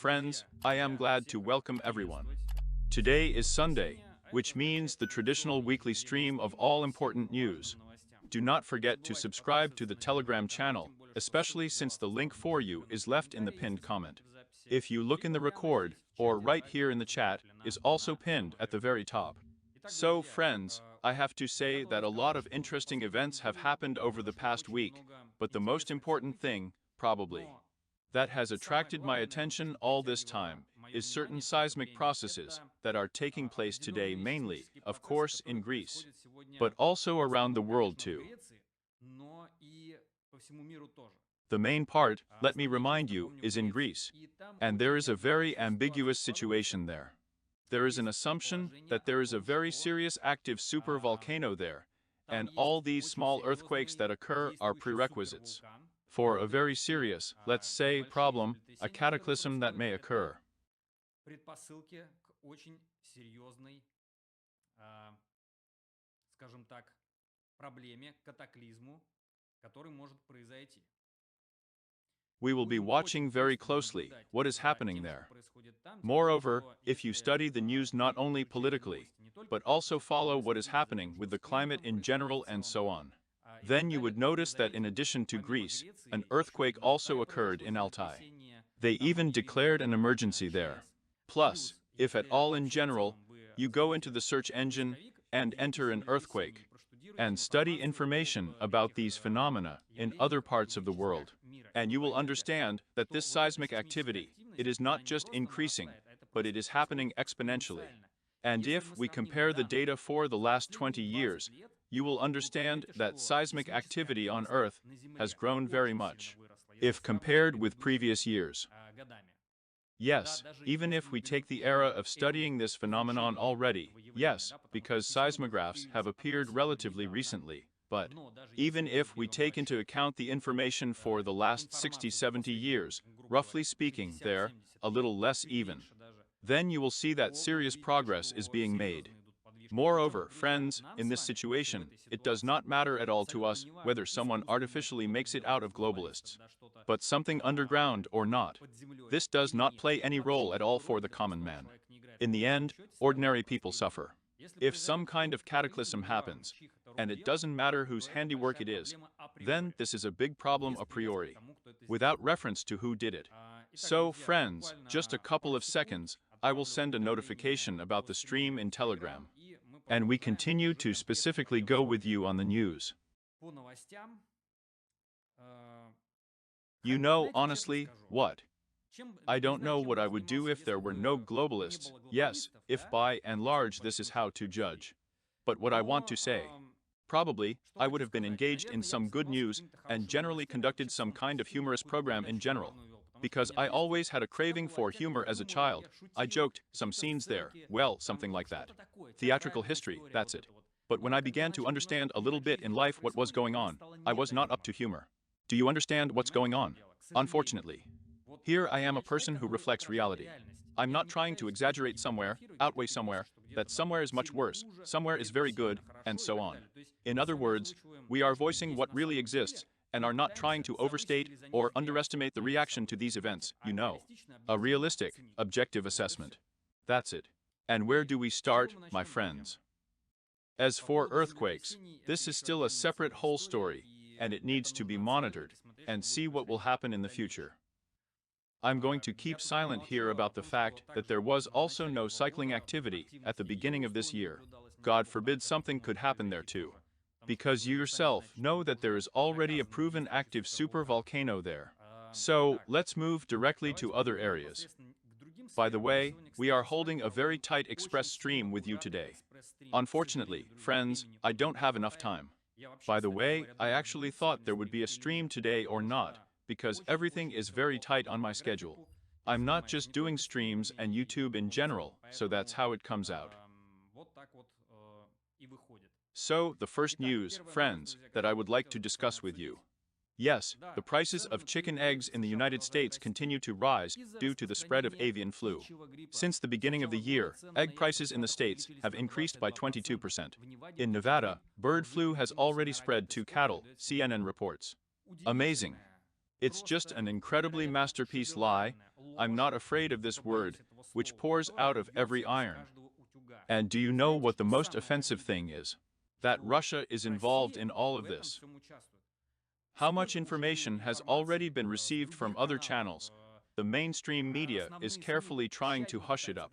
friends, I am glad to welcome everyone. Today is Sunday, which means the traditional weekly stream of all important news. Do not forget to subscribe to the Telegram channel, especially since the link for you is left in the pinned comment. If you look in the record, or right here in the chat, is also pinned at the very top. So, friends, I have to say that a lot of interesting events have happened over the past week, but the most important thing, probably, that has attracted my attention all this time is certain seismic processes that are taking place today mainly, of course, in Greece, but also around the world too. The main part, let me remind you, is in Greece, and there is a very ambiguous situation there. There is an assumption that there is a very serious active supervolcano there, and all these small earthquakes that occur are prerequisites for a very serious, let's say, problem, a cataclysm that may occur. We will be watching very closely what is happening there. Moreover, if you study the news not only politically, but also follow what is happening with the climate in general and so on, then you would notice that in addition to Greece, an earthquake also occurred in Altai. They even declared an emergency there. Plus, if at all in general, you go into the search engine and enter an earthquake, and study information about these phenomena in other parts of the world, and you will understand that this seismic activity, it is not just increasing, but it is happening exponentially. And if we compare the data for the last 20 years, you will understand that seismic activity on Earth has grown very much, if compared with previous years. Yes, even if we take the era of studying this phenomenon already, yes, because seismographs have appeared relatively recently, but even if we take into account the information for the last 60-70 years, roughly speaking, there, a little less even, then you will see that serious progress is being made. Moreover, friends, in this situation, it does not matter at all to us whether someone artificially makes it out of globalists, but something underground or not. This does not play any role at all for the common man. In the end, ordinary people suffer. If some kind of cataclysm happens, and it doesn't matter whose handiwork it is, then this is a big problem a priori, without reference to who did it. So, friends, just a couple of seconds, I will send a notification about the stream in Telegram. And we continue to specifically go with you on the news. You know, honestly, what? I don't know what I would do if there were no globalists. Yes, if by and large this is how to judge. But what I want to say, probably, I would have been engaged in some good news and generally conducted some kind of humorous program in general. Because I always had a craving for humor as a child. I joked, some scenes there, well, something like that. Theatrical history, that's it. But when I began to understand a little bit in life what was going on, I was not up to humor. Do you understand what's going on? Unfortunately. Here I am a person who reflects reality. I'm not trying to exaggerate somewhere, outweigh somewhere, that somewhere is much worse, somewhere is very good, and so on. In other words, we are voicing what really exists, and are not trying to overstate or underestimate the reaction to these events, you know. A realistic, objective assessment. That's it. And where do we start, my friends? As for earthquakes, this is still a separate whole story, and it needs to be monitored, and see what will happen in the future. I'm going to keep silent here about the fact that there was also no cycling activity at the beginning of this year. God forbid something could happen there too. Because you yourself know that there is already a proven active supervolcano there. So, let's move directly to other areas. By the way, we are holding a very tight express stream with you today. Unfortunately, friends, I don't have enough time. By the way, I actually thought there would be a stream today or not, because everything is very tight on my schedule. I'm not just doing streams and YouTube in general, so that's how it comes out. So, the first news, friends, that I would like to discuss with you. Yes, the prices of chicken eggs in the United States continue to rise due to the spread of avian flu. Since the beginning of the year, egg prices in the States have increased by 22%. In Nevada, bird flu has already spread to cattle, CNN reports. Amazing. It's just an incredibly masterpiece lie. I'm not afraid of this word, which pours out of every iron. And do you know what the most offensive thing is? That Russia is involved in all of this. How much information has already been received from other channels? The mainstream media is carefully trying to hush it up.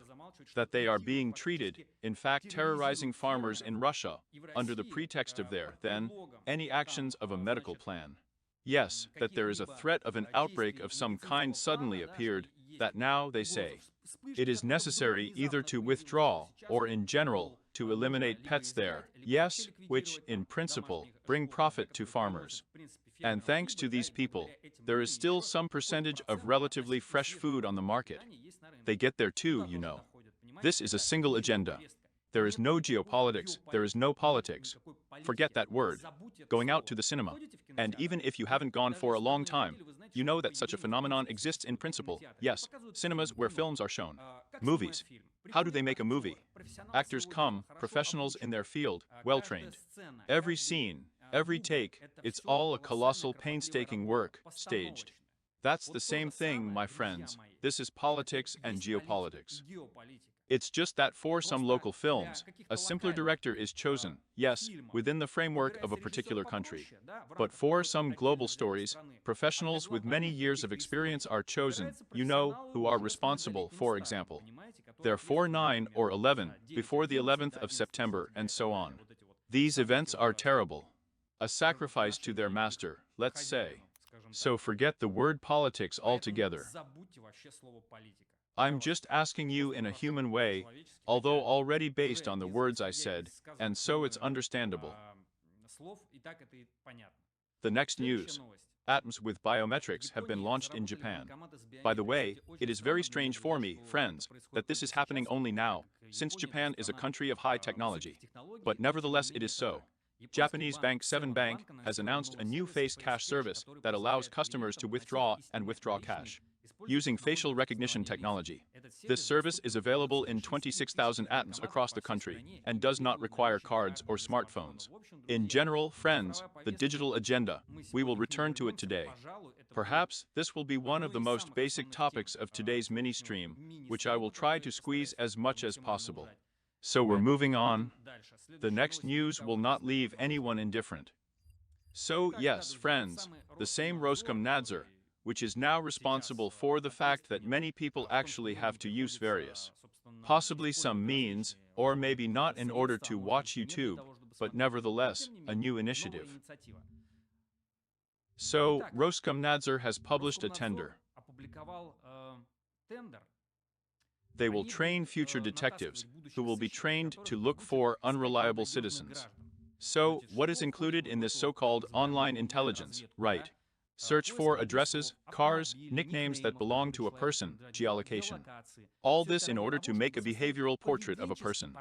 That they are being treated, in fact terrorizing farmers in Russia, under the pretext of their, then, any actions of a medical plan. Yes, that there is a threat of an outbreak of some kind suddenly appeared, that now, they say, it is necessary either to withdraw, or in general, to eliminate pets there, yes, which, in principle, bring profit to farmers. And thanks to these people, there is still some percentage of relatively fresh food on the market. They get there too, you know. This is a single agenda. There is no geopolitics, there is no politics. Forget that word. Going out to the cinema. And even if you haven't gone for a long time, you know that such a phenomenon exists in principle. Yes, cinemas where films are shown. Movies. How do they make a movie? Actors come, professionals in their field, well-trained. Every scene, every take, it's all a colossal painstaking work, staged. That's the same thing, my friends. This is politics and geopolitics. It's just that for some local films, a simpler director is chosen, yes, within the framework of a particular country. But for some global stories, professionals with many years of experience are chosen, you know, who are responsible, for example. They're 4, 9, or 11, before the 11th of September, and so on. These events are terrible. A sacrifice to their master, let's say. So forget the word politics altogether. I'm just asking you in a human way, although already based on the words I said, and so it's understandable. The next news. Atoms with biometrics have been launched in Japan. By the way, it is very strange for me, friends, that this is happening only now, since Japan is a country of high technology. But nevertheless it is so. Japanese bank Seven Bank has announced a new face cash service that allows customers to withdraw and withdraw cash using facial recognition technology. This service is available in 26,000 atoms across the country and does not require cards or smartphones. In general, friends, the digital agenda, we will return to it today. Perhaps this will be one of the most basic topics of today's mini-stream, which I will try to squeeze as much as possible. So we're moving on. The next news will not leave anyone indifferent. So yes, friends, the same Roskomnadzor, which is now responsible for the fact that many people actually have to use various, possibly some means, or maybe not in order to watch YouTube, but nevertheless, a new initiative. So, Roskomnadzor has published a tender. They will train future detectives, who will be trained to look for unreliable citizens. So, what is included in this so-called online intelligence, right? Search for addresses, cars, nicknames that belong to a person, geolocation. All this in order to make a behavioral portrait of a person.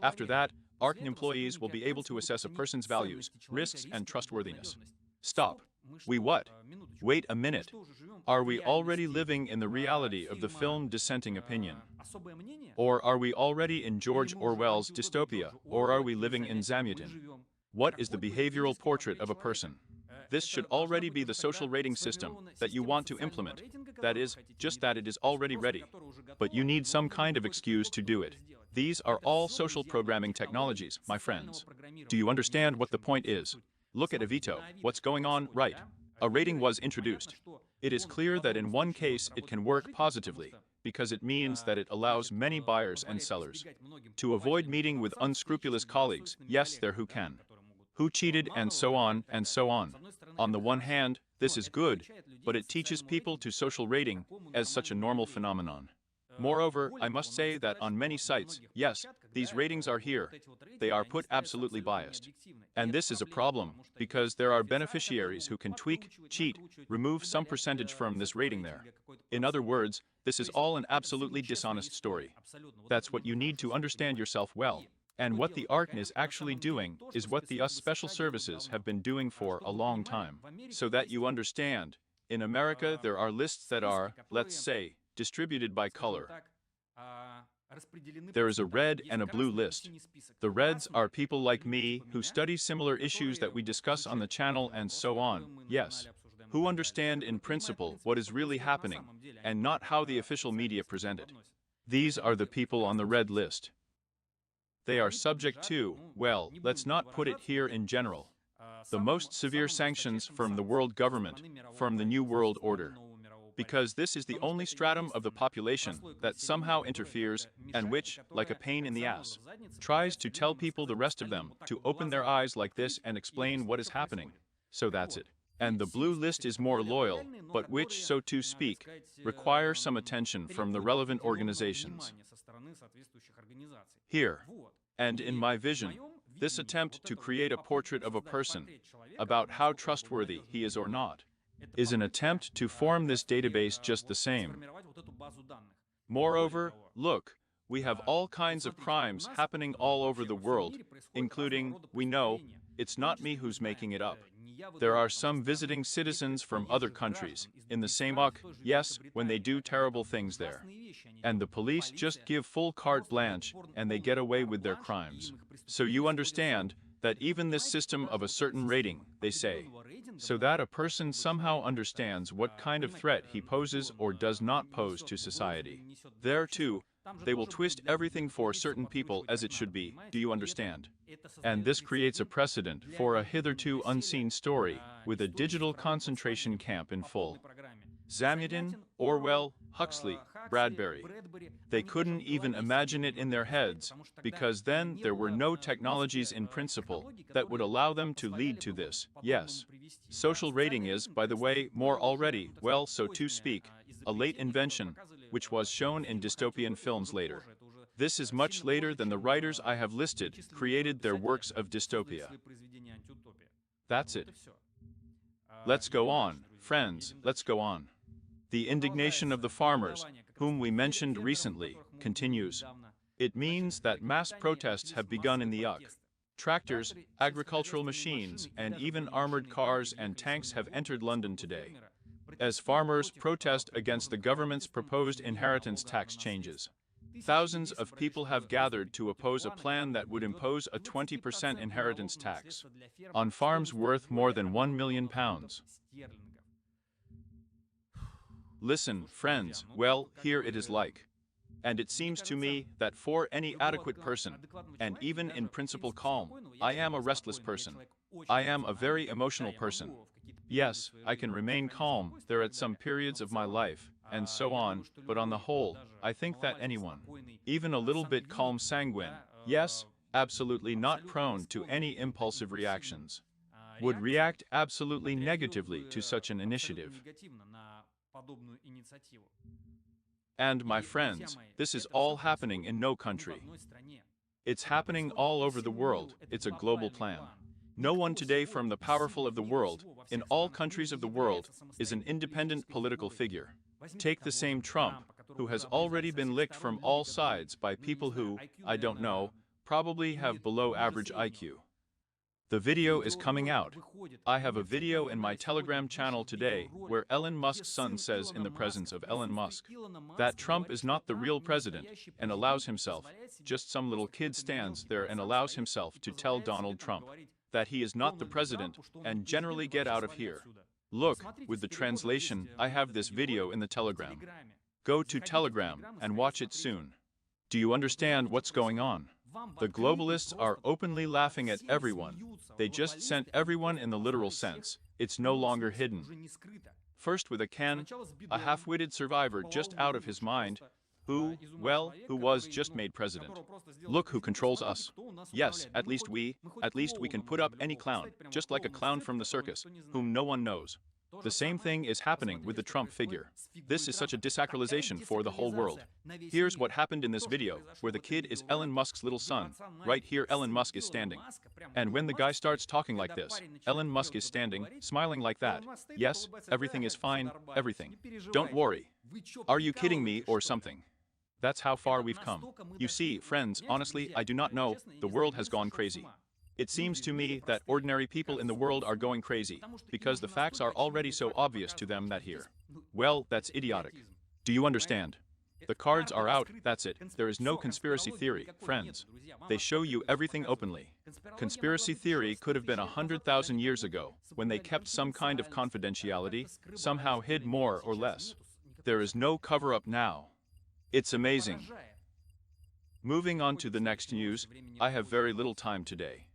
After that, ARC employees will be able to assess a person's values, risks, and trustworthiness. Stop. We what? Wait a minute. Are we already living in the reality of the film Dissenting Opinion? Or are we already in George Orwell's dystopia, or are we living in Zamutin? What is the behavioral portrait of a person? This should already be the social rating system that you want to implement. That is, just that it is already ready. But you need some kind of excuse to do it. These are all social programming technologies, my friends. Do you understand what the point is? Look at Avito, what's going on, right? A rating was introduced. It is clear that in one case it can work positively, because it means that it allows many buyers and sellers to avoid meeting with unscrupulous colleagues, yes, there who can. Who cheated, and so on, and so on. On the one hand, this is good, but it teaches people to social rating as such a normal phenomenon. Moreover, I must say that on many sites, yes, these ratings are here. They are put absolutely biased. And this is a problem, because there are beneficiaries who can tweak, cheat, remove some percentage from this rating there. In other words, this is all an absolutely dishonest story. That's what you need to understand yourself well. And what the ARC is actually doing is what the US Special Services have been doing for a long time. So that you understand, in America there are lists that are, let's say, distributed by color. There is a red and a blue list. The reds are people like me who study similar issues that we discuss on the channel and so on, yes. who understand in principle what is really happening, and not how the official media present it. These are the people on the red list. They are subject to, well, let's not put it here in general, the most severe sanctions from the world government, from the New World Order. Because this is the only stratum of the population that somehow interferes and which, like a pain in the ass, tries to tell people the rest of them to open their eyes like this and explain what is happening. So that's it. And the blue list is more loyal, but which, so to speak, require some attention from the relevant organizations. Here, and in my vision, this attempt to create a portrait of a person, about how trustworthy he is or not, is an attempt to form this database just the same. Moreover, look, we have all kinds of crimes happening all over the world, including, we know, it's not me who's making it up. There are some visiting citizens from other countries, in the same yes, when they do terrible things there. And the police just give full carte blanche, and they get away with their crimes. So you understand that even this system of a certain rating, they say, so that a person somehow understands what kind of threat he poses or does not pose to society. There, too, they will twist everything for certain people as it should be, do you understand? And this creates a precedent for a hitherto unseen story, with a digital concentration camp in full. Zamyatin, Orwell, Huxley, Bradbury. They couldn't even imagine it in their heads, because then there were no technologies in principle that would allow them to lead to this. Yes. Social rating is, by the way, more already, well, so to speak, a late invention, which was shown in dystopian films later. This is much later than the writers I have listed created their works of dystopia. That's it. Let's go on, friends, let's go on. The indignation of the farmers, whom we mentioned recently, continues. It means that mass protests have begun in the UK. Tractors, agricultural machines, and even armored cars and tanks have entered London today, as farmers protest against the government's proposed inheritance tax changes. Thousands of people have gathered to oppose a plan that would impose a 20% inheritance tax on farms worth more than £1 million. Listen, friends, well, here it is like. And it seems to me that for any adequate person, and even in principle calm, I am a restless person. I am a very emotional person. Yes, I can remain calm there at some periods of my life, and so on, but on the whole, I think that anyone, even a little bit calm sanguine, yes, absolutely not prone to any impulsive reactions, would react absolutely negatively to such an initiative. And my friends, this is all happening in no country. It's happening all over the world. It's a global plan. No one today from the powerful of the world, in all countries of the world, is an independent political figure. Take the same Trump, who has already been licked from all sides by people who, I don't know, probably have below average IQ. The video is coming out. I have a video in my Telegram channel today where Elon Musk's son says in the presence of Elon Musk that Trump is not the real president and allows himself, just some little kid stands there and allows himself to tell Donald Trump that he is not the president and generally get out of here. Look, with the translation, I have this video in the Telegram. Go to Telegram and watch it soon. Do you understand what's going on? The globalists are openly laughing at everyone. They just sent everyone in the literal sense. It's no longer hidden. First with a half-witted survivor just out of his mind, who was just made president. Look who controls us. Yes, at least we can put up any clown, just like a clown from the circus, whom no one knows. The same thing is happening with the Trump figure. This is such a desacralization for the whole world. Here's what happened in this video, where the kid is Elon Musk's little son. Right here Elon Musk is standing. And when the guy starts talking like this, Elon Musk is standing, smiling like that. Yes, everything is fine, everything. Don't worry. Are you kidding me or something? That's how far we've come. You see, friends, honestly, I do not know, the world has gone crazy. It seems to me that ordinary people in the world are going crazy, because the facts are already so obvious to them that here. Well, that's idiotic. Do you understand? The cards are out, that's it. There is no conspiracy theory, friends. They show you everything openly. Conspiracy theory could have been 100,000 years ago, when they kept some kind of confidentiality, somehow hid more or less. There is no cover-up now. It's amazing. Moving on to the next news, I have very little time today.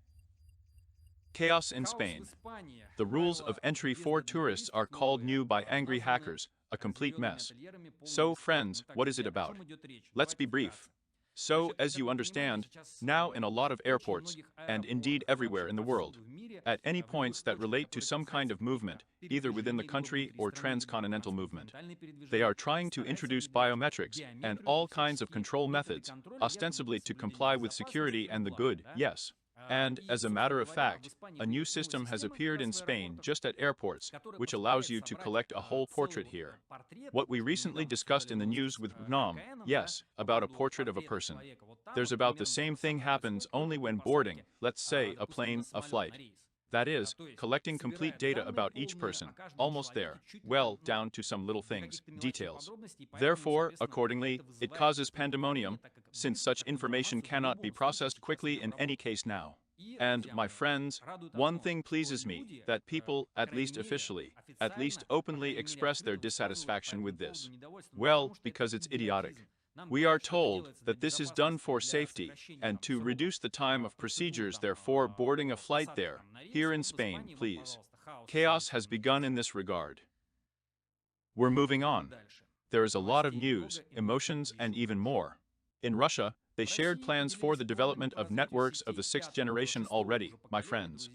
Chaos in Spain. The rules of entry for tourists are called new by angry hackers, a complete mess. So, friends, what is it about? Let's be brief. So, as you understand, now in a lot of airports, and indeed everywhere in the world, at any points that relate to some kind of movement, either within the country or transcontinental movement, they are trying to introduce biometrics and all kinds of control methods, ostensibly to comply with security and the good, yes. And, as a matter of fact, a new system has appeared in Spain just at airports, which allows you to collect a whole portrait here. What we recently discussed in the news with GNOM, yes, about a portrait of a person. There's about the same thing happens only when boarding, let's say, a plane, a flight. That is, collecting complete data about each person, almost there, well, down to some little things, details. Therefore, accordingly, it causes pandemonium, since such information cannot be processed quickly in any case now. And, my friends, one thing pleases me, that people, at least officially, at least openly express their dissatisfaction with this. Well, because it's idiotic. We are told that this is done for safety, and to reduce the time of procedures therefore boarding a flight there, here in Spain, please. Chaos has begun in this regard. We're moving on. There is a lot of news, emotions, and even more. In Russia, they shared plans for the development of networks of the 6th generation already, my friends.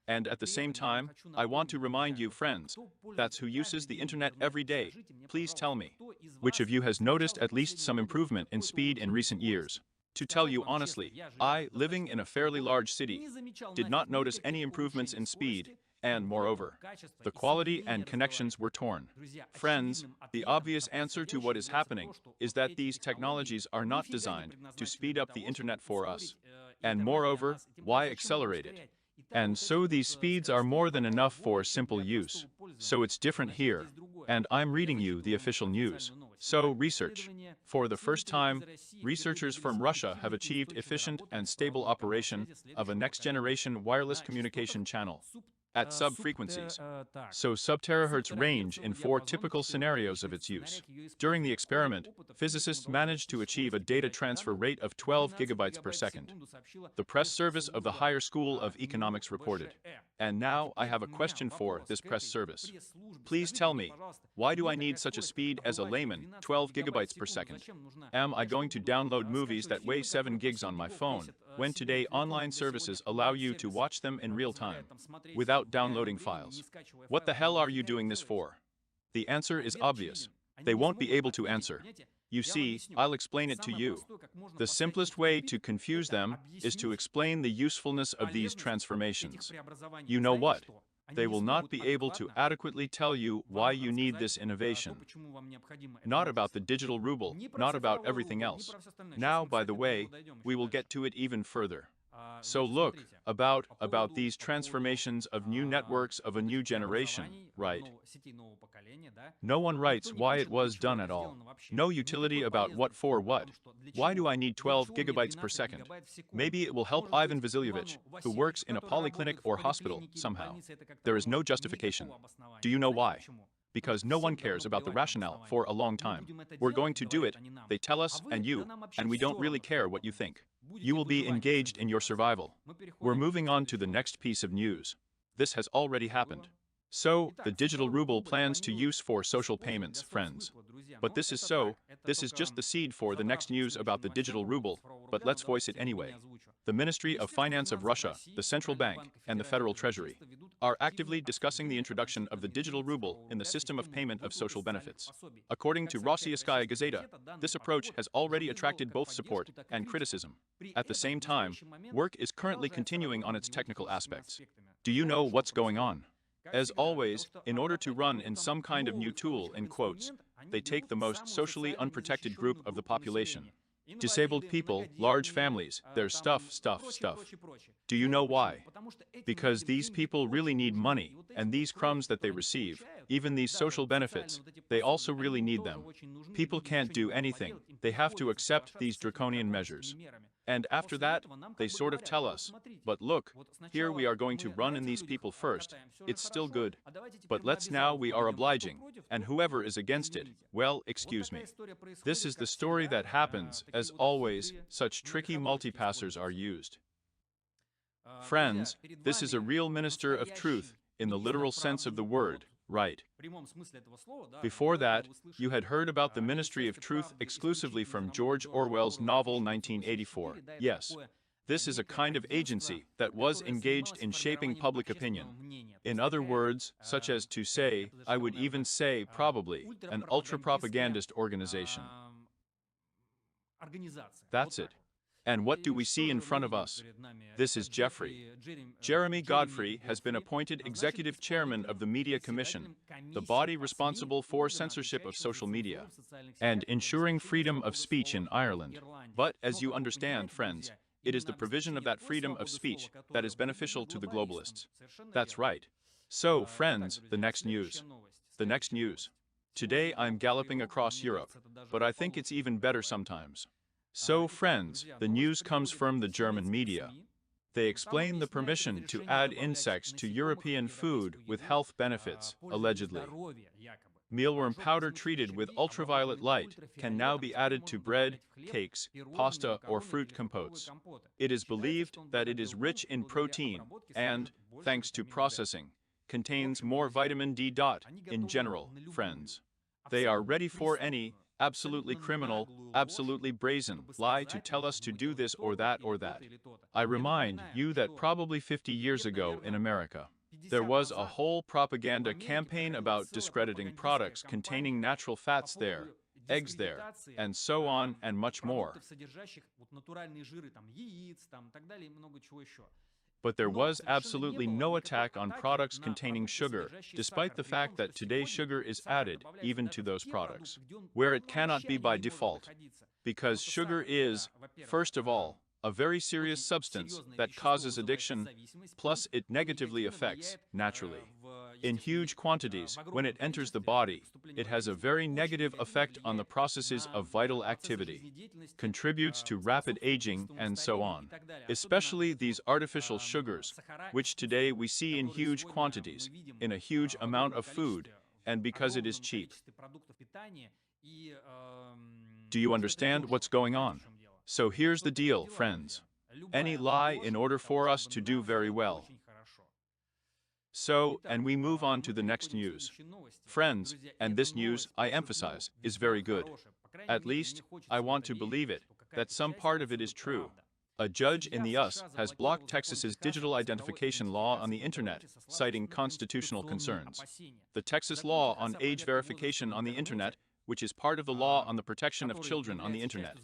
And at the same time, I want to remind you, friends, that's who uses the internet every day. Please tell me, which of you has noticed at least some improvement in speed in recent years? To tell you honestly, I, living in a fairly large city, did not notice any improvements in speed, and moreover, the quality and connections were torn. Friends, the obvious answer to what is happening is that these technologies are not designed to speed up the internet for us. And moreover, why accelerate it? And so these speeds are more than enough for simple use. So it's different here. And I'm reading you the official news. So, research. For the first time, researchers from Russia have achieved efficient and stable operation of a next-generation wireless communication channel at sub-frequencies. So sub-terahertz range in 4 typical scenarios of its use. During the experiment, physicists managed to achieve a data transfer rate of 12 gigabytes per second. The press service of the Higher School of Economics reported. And now I have a question for this press service. Please tell me, why do I need such a speed as a layman, 12 gigabytes per second? Am I going to download movies that weigh 7 gigs on my phone, when today online services allow you to watch them in real time, without downloading files? What the hell are you doing this for? The answer is obvious. They won't be able to answer. You see, I'll explain it to you. The simplest way to confuse them is to explain the usefulness of these transformations. You know what? They will not be able to adequately tell you why you need this innovation. Not about the digital ruble, not about everything else. Now, by the way, we will get to it even further. So look, about these transformations of new networks of a new generation, right? No one writes why it was done at all. No utility about what for what. Why do I need 12 gigabytes per second? Maybe it will help Ivan Vasilyevich, who works in a polyclinic or hospital, somehow. There is no justification. Do you know why? Because no one cares about the rationale for a long time. We're going to do it, they tell us, and we don't really care what you think. You will be engaged in your survival. We're moving on to the next piece of news. This has already happened. So, the digital ruble plans to use for social payments, friends. But this is just the seed for the next news about the digital ruble, but let's voice it anyway. The Ministry of Finance of Russia, the Central Bank, and the Federal Treasury are actively discussing the introduction of the digital ruble in the system of payment of social benefits. According to Rossiyskaya Gazeta, this approach has already attracted both support and criticism. At the same time, work is currently continuing on its technical aspects. Do you know what's going on? As always, in order to run in some kind of new tool, in quotes, they take the most socially unprotected group of the population. Disabled people, large families, their stuff. Do you know why? Because these people really need money, and these crumbs that they receive, Even these social benefits, they also really need them. People can't do anything, they have to accept these draconian measures. And after that, they sort of tell us, but look, here we are going to run in these people first, it's still good. But let's now we are obliging, and whoever is against it, well, excuse me. This is the story that happens, as always, such tricky multipassers are used. Friends, this is a real minister of truth, in the literal sense of the word, right? Before that, you had heard about the ministry of truth exclusively from George Orwell's novel 1984. Yes, this is a kind of agency that was engaged in shaping public opinion. In other words, such as to say, I would even say probably, an ultra-propagandist organization. That's it. And what do we see in front of us? This is Jeffrey. Jeremy Godfrey has been appointed executive chairman of the Media Commission, the body responsible for censorship of social media and ensuring freedom of speech in Ireland. But, as you understand, friends, it is the provision of that freedom of speech that is beneficial to the globalists. That's right. So, friends, the next news. The next news. Today I'm galloping across Europe, but I think it's even better sometimes. So, friends, the news comes from the German media. They explain the permission to add insects to European food with health benefits, allegedly. Mealworm powder treated with ultraviolet light can now be added to bread, cakes, pasta, or fruit compotes. It is believed that it is rich in protein and, thanks to processing, contains more vitamin D. In general, friends. They are ready for any absolutely criminal, absolutely brazen lie to tell us to do this or that or that. I remind you that probably 50 years ago in America, there was a whole propaganda campaign about discrediting products containing natural fats there, eggs there, and so on and much more. But there was absolutely no attack on products containing sugar, despite the fact that today sugar is added even to those products, where it cannot be by default. Because sugar is, first of all, a very serious substance that causes addiction, plus it negatively affects, naturally. In huge quantities, when it enters the body, it has a very negative effect on the processes of vital activity, contributes to rapid aging, and so on. Especially these artificial sugars, which today we see in huge quantities, in a huge amount of food, and because it is cheap. Do you understand what's going on? So here's the deal, friends. Any lie in order for us to do very well. So, and we move on to the next news. Friends, and this news, I emphasize, is very good. At least, I want to believe it, that some part of it is true. A judge in the US has blocked Texas's digital identification law on the internet, citing constitutional concerns. The Texas law on age verification on the internet, which is part of the law on the protection of children on the internet.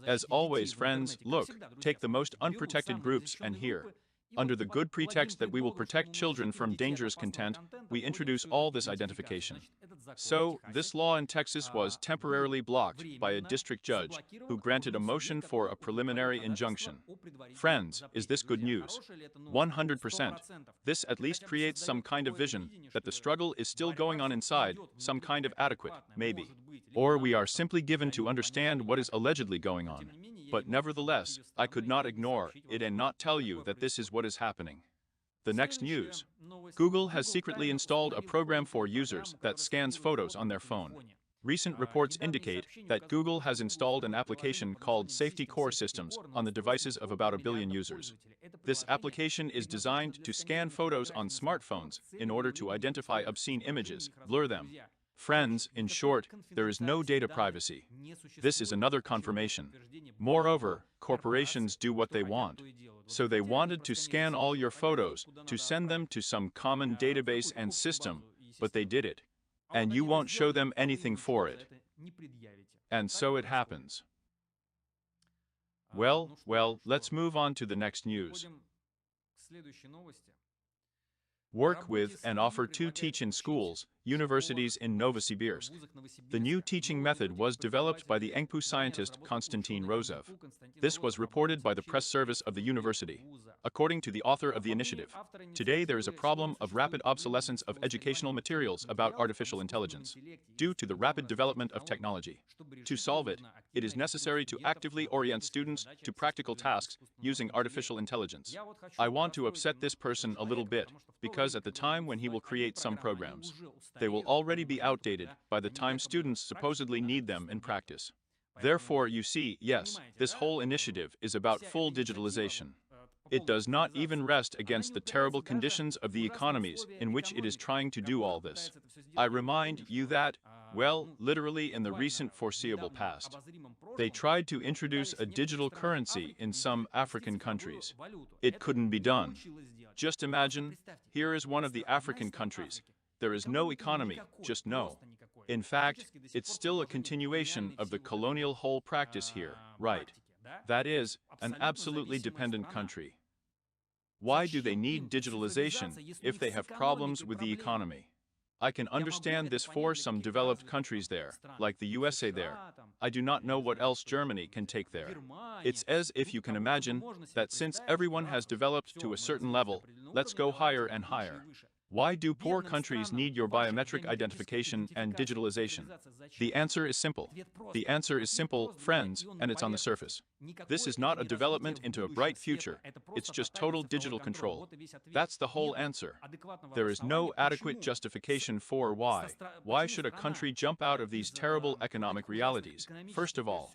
As always, friends, look, take the most unprotected groups and here, under the good pretext that we will protect children from dangerous content, we introduce all this identification. So, this law in Texas was temporarily blocked by a district judge, who granted a motion for a preliminary injunction. Friends, is this good news? 100%. This at least creates some kind of vision, that the struggle is still going on inside, some kind of adequate, maybe. Or we are simply given to understand what is allegedly going on. But nevertheless, I could not ignore it and not tell you that this is what is happening. The next news. Google has secretly installed a program for users that scans photos on their phone. Recent reports indicate that Google has installed an application called Safety Core Systems on the devices of about 1 billion users. This application is designed to scan photos on smartphones in order to identify obscene images, blur them. Friends, in short, there is no data privacy. This is another confirmation. Moreover, corporations do what they want. So they wanted to scan all your photos, to send them to some common database and system, but they did it. And you won't show them anything for it. And so it happens. Well, let's move on to the next news. Work with and offer to teach in schools universities in Novosibirsk. The new teaching method was developed by the Engpu scientist Konstantin Rozov. This was reported by the press service of the university. According to the author of the initiative, today there is a problem of rapid obsolescence of educational materials about artificial intelligence, due to the rapid development of technology. To solve it, it is necessary to actively orient students to practical tasks using artificial intelligence. I want to upset this person a little bit, because at the time when he will create some programs, they will already be outdated by the time students supposedly need them in practice. Therefore, you see, yes, this whole initiative is about full digitalization. It does not even rest against the terrible conditions of the economies in which it is trying to do all this. I remind you that, well, literally in the recent foreseeable past, they tried to introduce a digital currency in some African countries. It couldn't be done. Just imagine, here is one of the African countries. There is no economy, just no. In fact, it's still a continuation of the colonial whole practice here, right? That is, an absolutely dependent country. Why do they need digitalization if they have problems with the economy? I can understand this for some developed countries there, like the USA there. I do not know what else Germany can take there. It's as if you can imagine that since everyone has developed to a certain level, let's go higher and higher. Why do poor countries need your biometric identification and digitalization? The answer is simple. The answer is simple, friends, and it's on the surface. This is not a development into a bright future. It's just total digital control. That's the whole answer. There is no adequate justification for why. Why should a country jump out of these terrible economic realities? First of all,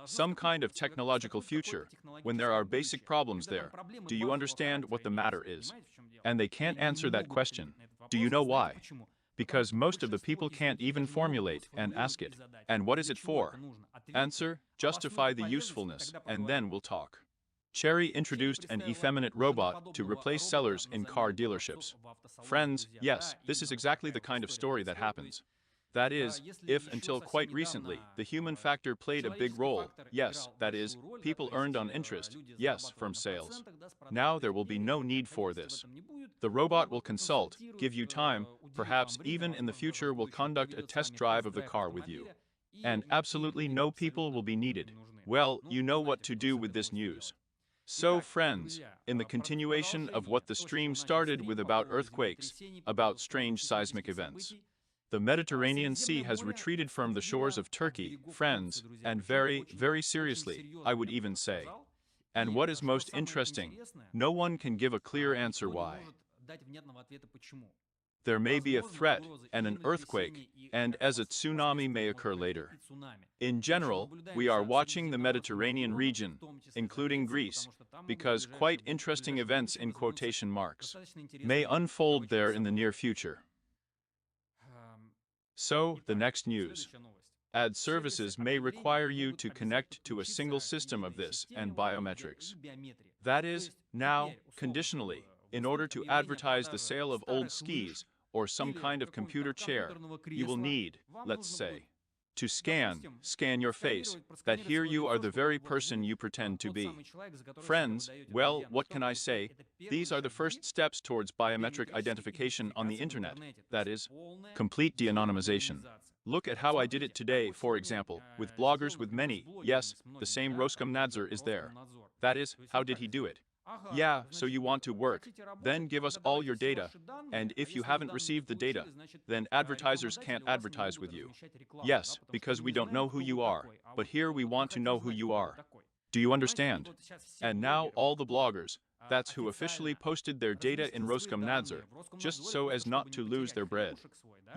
some kind of technological future, when there are basic problems there. Do you understand what the matter is? And they can't answer that question. Do you know why? Because most of the people can't even formulate and ask it. And what is it for? Answer, justify the usefulness, and then we'll talk. Chery introduced an effeminate robot to replace sellers in car dealerships. Friends, yes, this is exactly the kind of story that happens. That is, if until quite recently, the human factor played a big role, yes, that is, people earned on interest, yes, from sales. Now there will be no need for this. The robot will consult, give you time, perhaps even in the future will conduct a test drive of the car with you. And absolutely no people will be needed. Well, you know what to do with this news. So, friends, in the continuation of what the stream started with about earthquakes, about strange seismic events, the Mediterranean Sea has retreated from the shores of Turkey, friends, and very, very seriously, I would even say. And what is most interesting, no one can give a clear answer why. There may be a threat and an earthquake, and as a tsunami may occur later. In general, we are watching the Mediterranean region, including Greece, because quite interesting events in quotation marks may unfold there in the near future. So, the next news. Ad services may require you to connect to a single system of this and biometrics. That is, now, conditionally, in order to advertise the sale of old skis or some kind of computer chair, you will need, let's say, to scan your face, that here you are the very person you pretend to be. Friends, well, what can I say? These are the first steps towards biometric identification on the internet, that is, complete de-anonymization. Look at how I did it today, for example, with bloggers with many, yes, the same Roskomnadzor is there. That is, how did he do it? Yeah, so you want to work, then give us all your data, and if you haven't received the data, then advertisers can't advertise with you. Yes, because we don't know who you are, but here we want to know who you are. Do you understand? And now all the bloggers, that's who officially posted their data in Roskomnadzor, just so as not to lose their bread.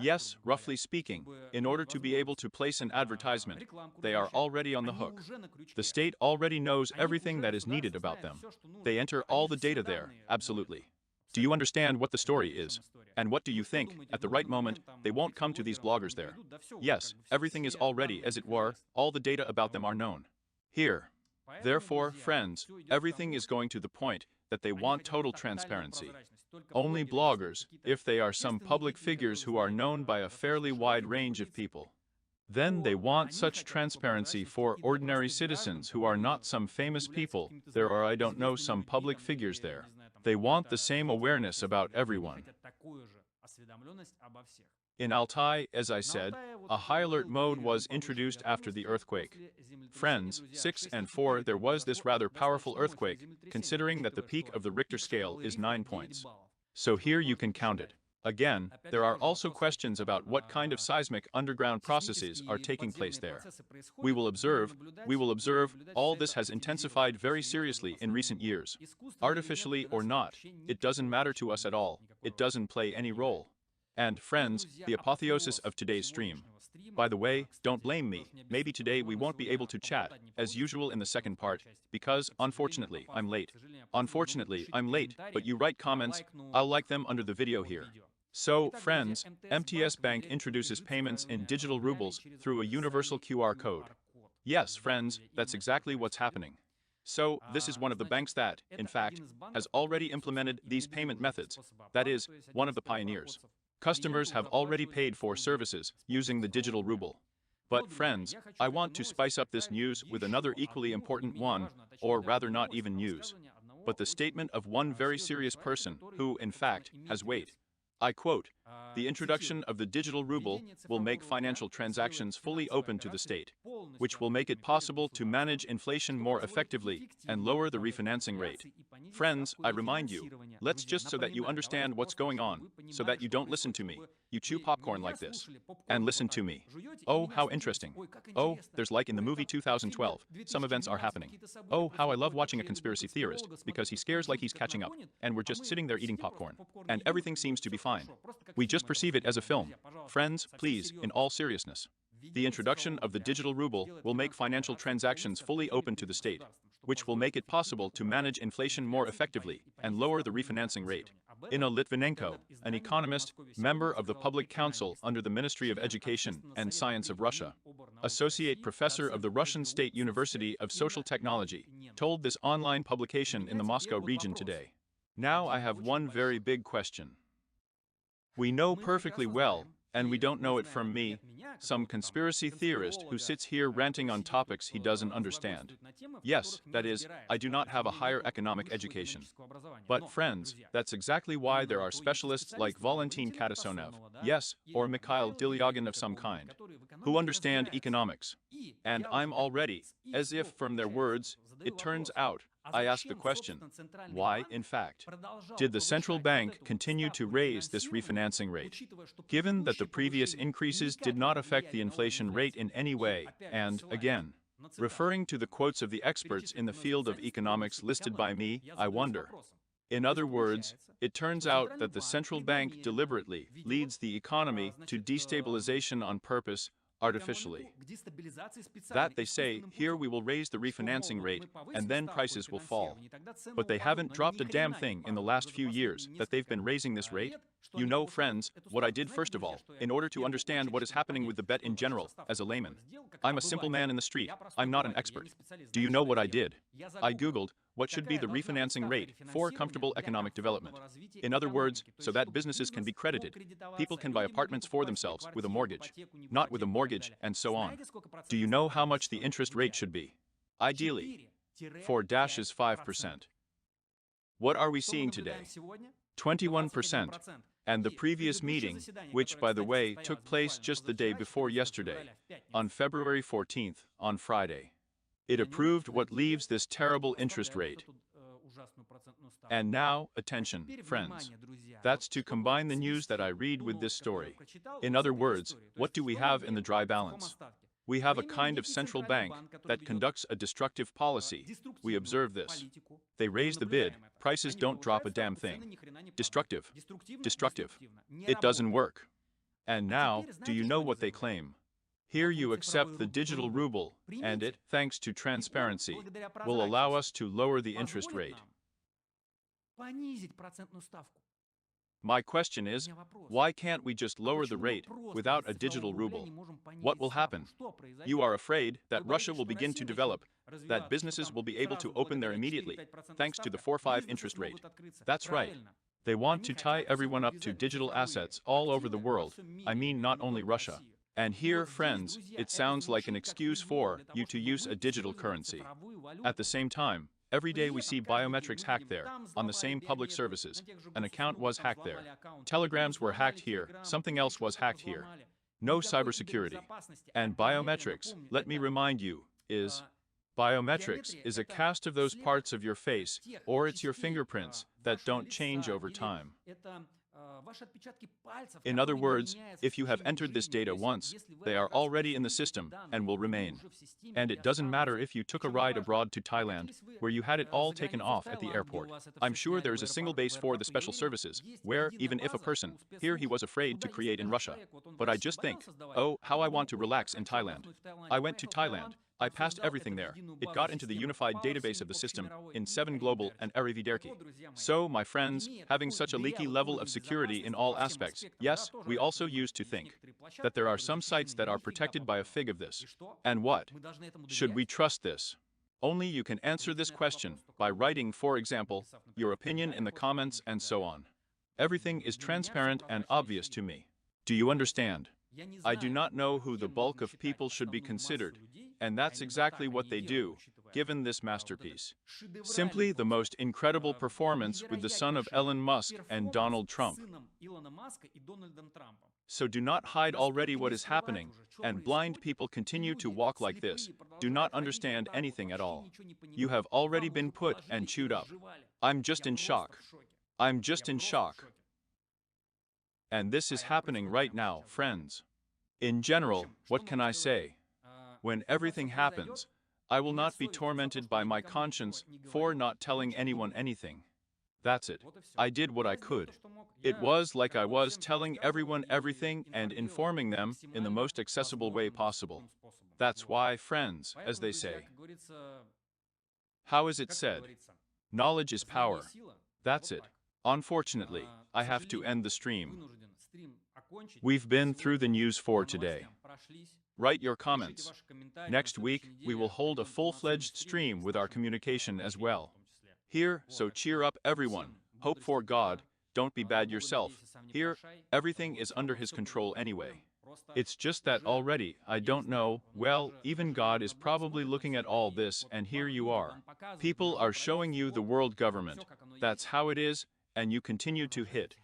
Yes, roughly speaking, in order to be able to place an advertisement, they are already on the hook. The state already knows everything that is needed about them. They enter all the data there, absolutely. Do you understand what the story is? And what do you think, at the right moment, they won't come to these bloggers there? Yes, everything is already, as it were, all the data about them are known. Here. Therefore, friends, everything is going to the point that they want total transparency. Only bloggers, if they are some public figures who are known by a fairly wide range of people. Then they want such transparency for ordinary citizens who are not some famous people, there are, I don't know, some public figures there. They want the same awareness about everyone. In Altai, as I said, a high alert mode was introduced after the earthquake. Friends, 6 and 4, there was this rather powerful earthquake, considering that the peak of the Richter scale is 9 points. So here you can count it. Again, there are also questions about what kind of seismic underground processes are taking place there. We will observe, all this has intensified very seriously in recent years. Artificially or not, it doesn't matter to us at all, it doesn't play any role. And, friends, the apotheosis of today's stream. By the way, don't blame me, maybe today we won't be able to chat, as usual in the second part, because, unfortunately, I'm late. Unfortunately, I'm late, but you write comments, I'll like them under the video here. So, friends, MTS Bank introduces payments in digital rubles through a universal QR code. Yes, friends, that's exactly what's happening. So, this is one of the banks that, in fact, has already implemented these payment methods, that is, one of the pioneers. Customers have already paid for services using the digital ruble. But, friends, I want to spice up this news with another equally important one, or rather not even news, but the statement of one very serious person who, in fact, has weight. I quote, "The introduction of the digital ruble will make financial transactions fully open to the state, which will make it possible to manage inflation more effectively and lower the refinancing rate." Friends, I remind you, let's just so that you understand what's going on, so that you don't listen to me. You chew popcorn like this. And listen to me. Oh, how interesting. Oh, there's like in the movie 2012, some events are happening. Oh, how I love watching a conspiracy theorist, because he scares like he's catching up, and we're just sitting there eating popcorn. And everything seems to be fine. We just perceive it as a film. Friends, please, in all seriousness. The introduction of the digital ruble will make financial transactions fully open to the state, which will make it possible to manage inflation more effectively and lower the refinancing rate. Inna Litvinenko, an economist, member of the Public Council under the Ministry of Education and Science of Russia, associate professor of the Russian State University of Social Technology, told this online publication in the Moscow region today. Now I have one very big question. We know perfectly well, and we don't know it from me, some conspiracy theorist who sits here ranting on topics he doesn't understand. Yes, that is, I do not have a higher economic education. But friends, that's exactly why there are specialists like Valentin Katasonev, yes, or Mikhail Dilyagin of some kind, who understand economics. And I'm already, as if from their words, it turns out, I ask the question, why, in fact, did the central bank continue to raise this refinancing rate, given that the previous increases did not affect the inflation rate in any way, and, again, referring to the quotes of the experts in the field of economics listed by me, I wonder. In other words, it turns out that the central bank deliberately leads the economy to destabilization on purpose, artificially. That they say, here we will raise the refinancing rate, and then prices will fall. But they haven't dropped a damn thing in the last few years that they've been raising this rate. You know, friends, what I did first of all, in order to understand what is happening with the bet in general, as a layman. I'm a simple man in the street, I'm not an expert. Do you know what I did? I Googled, what should be the refinancing rate for comfortable economic development? In other words, so that businesses can be credited, people can buy apartments for themselves with a mortgage, not with a mortgage, and so on. Do you know how much the interest rate should be? Ideally, 4-5%. What are we seeing today? 21%. And the previous meeting, which, by the way, took place just the day before yesterday, on February 14th, on Friday. It approved what leaves this terrible interest rate. And now, attention, friends. That's to combine the news that I read with this story. In other words, what do we have in the dry balance? We have a kind of central bank that conducts a destructive policy. We observe this. They raise the bid, prices don't drop a damn thing. Destructive. Destructive. It doesn't work. And now, do you know what they claim? Here you accept the digital ruble, and it, thanks to transparency, will allow us to lower the interest rate. My question is, why can't we just lower the rate without a digital ruble? What will happen? You are afraid that Russia will begin to develop, that businesses will be able to open there immediately, thanks to the 4-5 interest rate. That's right. They want to tie everyone up to digital assets all over the world, I mean not only Russia. And here, friends, it sounds like an excuse for you to use a digital currency. At the same time, Every day we see biometrics hacked there, on the same public services. An account was hacked there. Telegrams were hacked here, something else was hacked here. No cybersecurity. And biometrics, let me remind you, is biometrics is a cast of those parts of your face, or it's your fingerprints, that don't change over time. In other words, if you have entered this data once, they are already in the system and will remain. And it doesn't matter if you took a ride abroad to Thailand, where you had it all taken off at the airport. I'm sure there is a single base for the special services, where, even if a person, here he was afraid to create in Russia. But I just think, oh, how I want to relax in Thailand. I went to Thailand. I passed everything there. It got into the unified database of the system in 7 Global and Arrivederci. So, my friends, having such a leaky level of security in all aspects, yes, we also used to think that there are some sites that are protected by a fig of this. And what? Should we trust this? Only you can answer this question by writing, for example, your opinion in the comments and so on. Everything is transparent and obvious to me. Do you understand? I do not know who the bulk of people should be considered, and that's exactly what they do, given this masterpiece. Simply the most incredible performance with the son of Elon Musk and Donald Trump. So do not hide already what is happening, and blind people continue to walk like this, do not understand anything at all. You have already been put and chewed up. I'm just in shock. I'm just in shock. And this is happening right now, friends. In general, what can I say? When everything happens, I will not be tormented by my conscience for not telling anyone anything. That's it. I did what I could. It was like I was telling everyone everything and informing them in the most accessible way possible. That's why, friends, as they say. How is it said? Knowledge is power. That's it. Unfortunately, I have to end the stream. We've been through the news for today. Write your comments. Next week, we will hold a full-fledged stream with our communication as well. Here, so cheer up everyone. Hope for God. Don't be bad yourself. Here, everything is under His control anyway. It's just that already, I don't know, well, even God is probably looking at all this, and here you are. People are showing you the world government. That's how it is, and you continue to hit.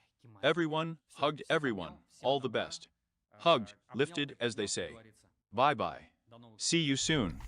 Everyone, hugged everyone, all the best. Hugged, lifted, as they say. Bye-bye. See you soon.